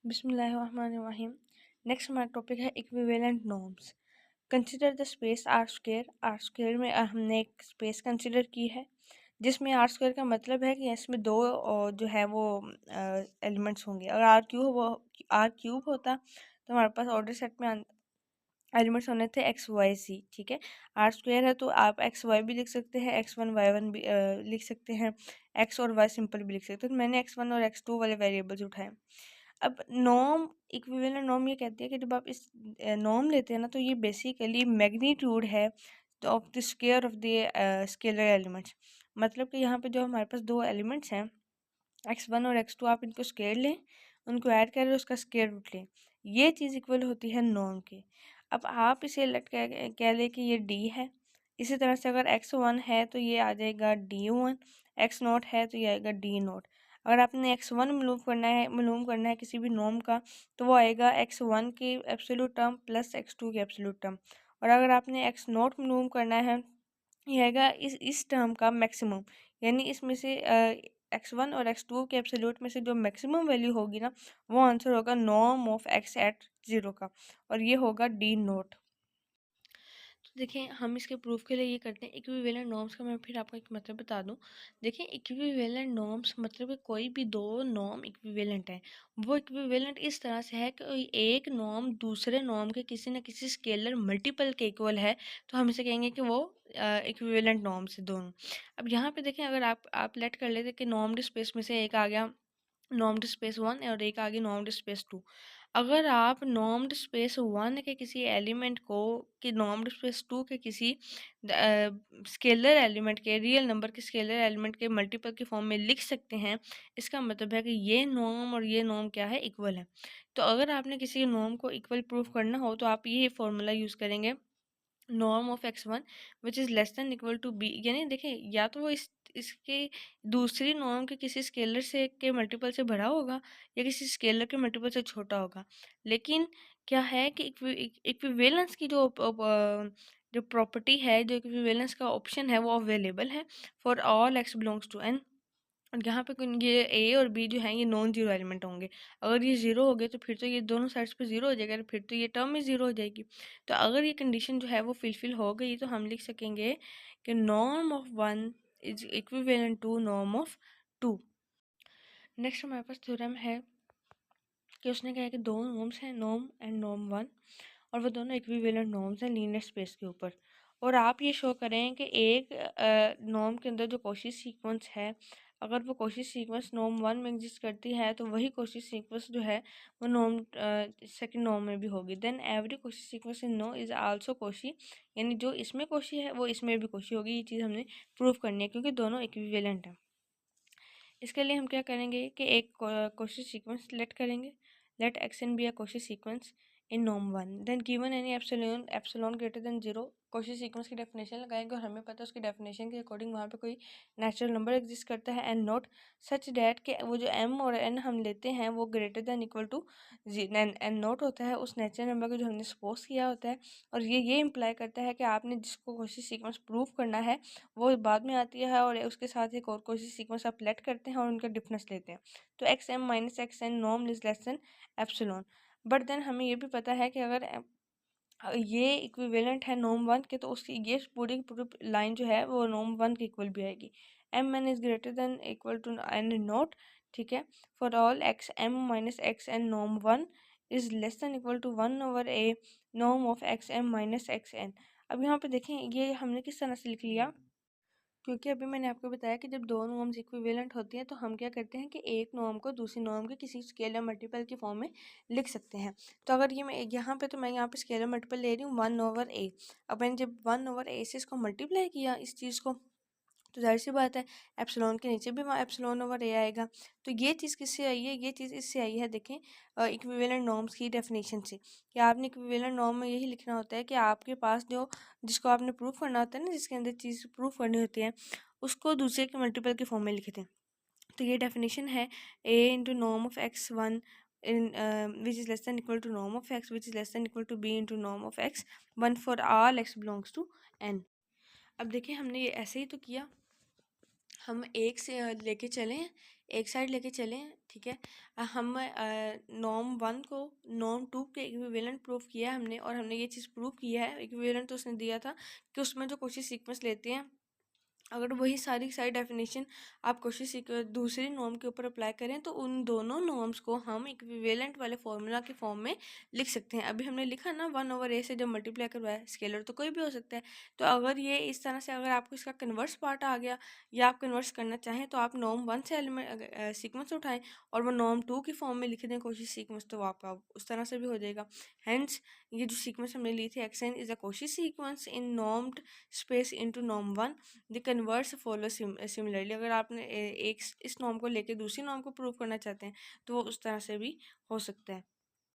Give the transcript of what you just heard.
बिस्मिल्लाहिर्रहमानिर्रहीम। नेक्स्ट हमारा टॉपिक है equivalent norms. Consider the space R square. R square में हमने एक स्पेस कंसिडर की है जिसमें आर स्क्वायर का मतलब है कि इसमें दो जो है वो एलिमेंट्स होंगे। अगर आर क्यूब होता तो हमारे पास ऑर्डर सेट में एलिमेंट्स होने थे एक्स वाई सी। ठीक है, आर स्क्वायर है तो आप एक्स वाई भी लिख सकते हैं, एक्स वन वाई वन भी लिख सकते हैं, एक्स और वाई सिंपल भी लिख सकते हैं। तो मैंने एक्स वन और एक्स टू वाले वेरिएबल्स उठाए। अब नॉर्म, इक्विवेलेंट नॉर्म ये कहती है कि जब आप इस नॉर्म लेते हैं ना तो ये बेसिकली मैग्नीट्यूड है of the square of the scalar elements. मतलब कि यहाँ पे जो हमारे पास दो एलिमेंट्स हैं एक्स वन और एक्स टू, आप इनको स्क्वायर लें, उनको ऐड करें, उसका स्क्वायर रूट लें, ये चीज़ इक्वल होती है नॉर्म के। अब आप इसे लेट कह लें कि ये डी है। इसी तरह से अगर एक्स वन है तो ये आ जाएगा डी वन, एक्स नॉट है तो ये आएगा डी नॉट। अगर आपने एक्स वन मालूम करना है किसी भी नॉर्म का तो वो आएगा एक्स वन की absolute term plus x two की एब्सोल्यूट टर्म। और अगर आपने एक्स नॉट मालूम करना है ये आएगा इस टर्म का मैक्सिमम, यानी इसमें से एक्स वन और एक्स टू के एब्सोल्यूट में से जो मैक्सिमम वैल्यू होगी ना वो आंसर होगा norm of x at zero का, और ये होगा डी नोट। तो देखिए हम इसके प्रूफ के लिए ये करते हैं। इक्विवेलेंट नॉर्म्स का मैं फिर आपको एक मतलब बता दूं। देखिए इक्विवेलेंट नॉर्म्स मतलब कि कोई भी दो नॉर्म इक्विवेलेंट है। वो इक्विवेलेंट इस तरह से है कि एक नॉर्म दूसरे नॉर्म के किसी न किसी स्केलर मल्टीपल के इक्वल है, तो हम इसे कहेंगे कि वो इक्विवेलेंट नॉर्म्स है दोनों। अब यहाँ पे देखें, अगर आप लेट कर लेते कि नॉर्म्ड स्पेस में से एक आ गया नॉर्म्ड स्पेस वन और एक आ गई नॉर्म्ड स्पेस टू। अगर आप नॉर्म्ड स्पेस वन के किसी एलिमेंट को कि नॉर्म्ड स्पेस टू के किसी स्केलर एलिमेंट के, रियल नंबर के स्केलर एलिमेंट के मल्टीपल के फॉर्म में लिख सकते हैं, इसका मतलब है कि ये नॉर्म और ये नॉर्म क्या है, इक्वल है। तो अगर आपने किसी नॉर्म को इक्वल प्रूफ करना हो तो आप ये फॉर्मूला यूज़ करेंगे, norm of x one which is less than equal to b. यानी देखिए या तो वो इसके दूसरी नॉर्म के किसी स्केलर से के मल्टीपल से बड़ा होगा या किसी स्केलर के मल्टीपल से छोटा होगा। लेकिन क्या है कि इक्विवेलेंस की जो प्रॉपर्टी है, जो इक्विवेलेंस का ऑप्शन है वो अवेलेबल है for all x belongs to N. और यहाँ पे ये ए और बी जो हैं ये नॉन जीरो एलिमेंट होंगे। अगर ये ज़ीरो हो गए तो फिर तो ये दोनों साइड्स पे ज़ीरो हो जाएगा, फिर तो ये टर्म ही ज़ीरो हो जाएगी। तो अगर ये कंडीशन जो है वो फुलफिल हो गई तो हम लिख सकेंगे कि norm of one is equivalent to norm of two. Next हमारे पास थ्योरम है कि उसने कहा कि दो नॉर्म्स हैं, नॉर्म एंड नॉर्म वन, और वो दोनों इक्विवेलेंट नॉर्म्स हैं लीनियर स्पेस के ऊपर। और आप ये शो करें कि एक नॉर्म के अंदर जो कोशी सीक्वेंस है, अगर वो कोशी सीक्वेंस नॉर्म वन में एग्जिस्ट करती है तो वही कोशी सीक्वेंस जो है वो नॉर्म सेकंड नॉर्म में भी होगी। Then every Cauchy sequence in नो इज़ आल्सो कोशी, यानी जो इसमें कोशी है वो इसमें भी कोशी होगी। ये चीज़ हमने प्रूव करनी है क्योंकि दोनों इक्विवेलेंट हैं। इसके लिए हम क्या करेंगे कि एक कोशी सीक्वेंस लेट करेंगे, let x n be a Cauchy sequence in norm one, then given any epsilon greater than zero. Cauchy sequence की डेफिनेशन लगाएंगे और हमें पता है उसकी डेफिनेशन के अकॉर्डिंग वहाँ पे कोई नेचुरल नंबर एग्जिस्ट करता है एंड नॉट सच डैट के वो जो एम और एन हम लेते हैं वो greater than equal to n naught होता है उस नेचुरल नंबर को जो हमने सपोज किया होता है। और ये इम्प्लाई करता है कि आपने जिसको कोशी सीक्वेंस प्रूव करना है वो बाद में आती है और उसके साथ एक और कोई सीक्वेंस आप लेट करते हैं और उनका डिफरेंस लेते हैं। तो x m minus x n norm is less than epsilon. But then हमें ये भी पता है कि अगर ये इक्विवेलेंट है नॉर्म वन के तो उसकी ये पूरी पूरी लाइन जो है वो नॉर्म वन के इक्वल भी आएगी। M n is greater than equal to n naught. ठीक है, for all x m minus x n norm one is less than equal to one over a norm of x m minus x n. अब यहाँ पे देखें ये हमने किस तरह से लिख लिया, क्योंकि अभी मैंने आपको बताया कि जब दो नॉर्म्स इक्विवेलेंट होती हैं तो हम क्या करते हैं कि एक नॉर्म को दूसरी नॉर्म के किसी स्केलर मल्टीपल की फॉर्म में लिख सकते हैं। तो अगर ये मैं यहाँ पे तो मैं यहाँ पे स्केलर मल्टीपल ले रही हूँ वन ओवर ए। अब मैंने जब वन ओवर ए से इसको मल्टीप्लाई किया इस चीज़ को, तो जाहिर सी बात है एप्सिलॉन के नीचे भी वहाँ एप्सिलॉन ओवर ए आएगा। तो ये चीज़ किससे आई है, ये चीज़ इससे आई है देखें इक्विवेलेंट नॉर्म्स की डेफिनेशन से, कि आपने इक्विवेलेंट नॉर्म में यही लिखना होता है कि आपके पास जो जिसको आपने प्रूफ करना होता है ना, जिसके अंदर चीज़ प्रूफ करनी होती है उसको दूसरे के मल्टीपल के फॉर्म में लिखे थे। तो ये डेफिनेशन है a into norm of x one in which is less than equal to norm of x which is less than equal to b into norm of x one for all x belongs to N. अब देखिए हमने ये ऐसे ही तो किया, हम एक से लेके चलें, एक साइड लेके चलें, ठीक है। हम नॉर्म 1 को नॉर्म 2 के इक्विवेलेंट प्रूव किया है हमने, और हमने ये चीज़ प्रूव किया है, इक्विवेलेंट तो उसने दिया था कि उसमें जो कोशी सीक्वेंस लेते हैं, अगर वही सारी सारी डेफिनेशन आप कोशिश दूसरी नॉर्म के ऊपर अप्लाई करें तो उन दोनों नॉर्म्स को हम इक्विवेलेंट वाले फॉर्मूला के फॉर्म में लिख सकते हैं। अभी हमने लिखा ना 1/a से जब मल्टीप्लाई करवाया, स्केलर तो कोई भी हो सकता है। तो अगर ये इस तरह से अगर आपको इसका कन्वर्स पार्ट आ गया या आप कन्वर्स करना चाहें तो आप नॉर्म 1 से एलिमेंट सीक्वेंस उठाएं और वो नॉर्म 2 की फॉर्म में लिख दें कोशिश सीक्वेंस, तो आपका उस तरह से भी हो जाएगा। हैंस ये जो सीक्वेंस हमने ली थी x n is a Cauchy sequence in normed space into norm 1, the converse follow similarly. अगर आपने एक इस नॉर्म को लेके दूसरी नॉर्म को प्रूव करना चाहते हैं तो वो उस तरह से भी हो सकता है।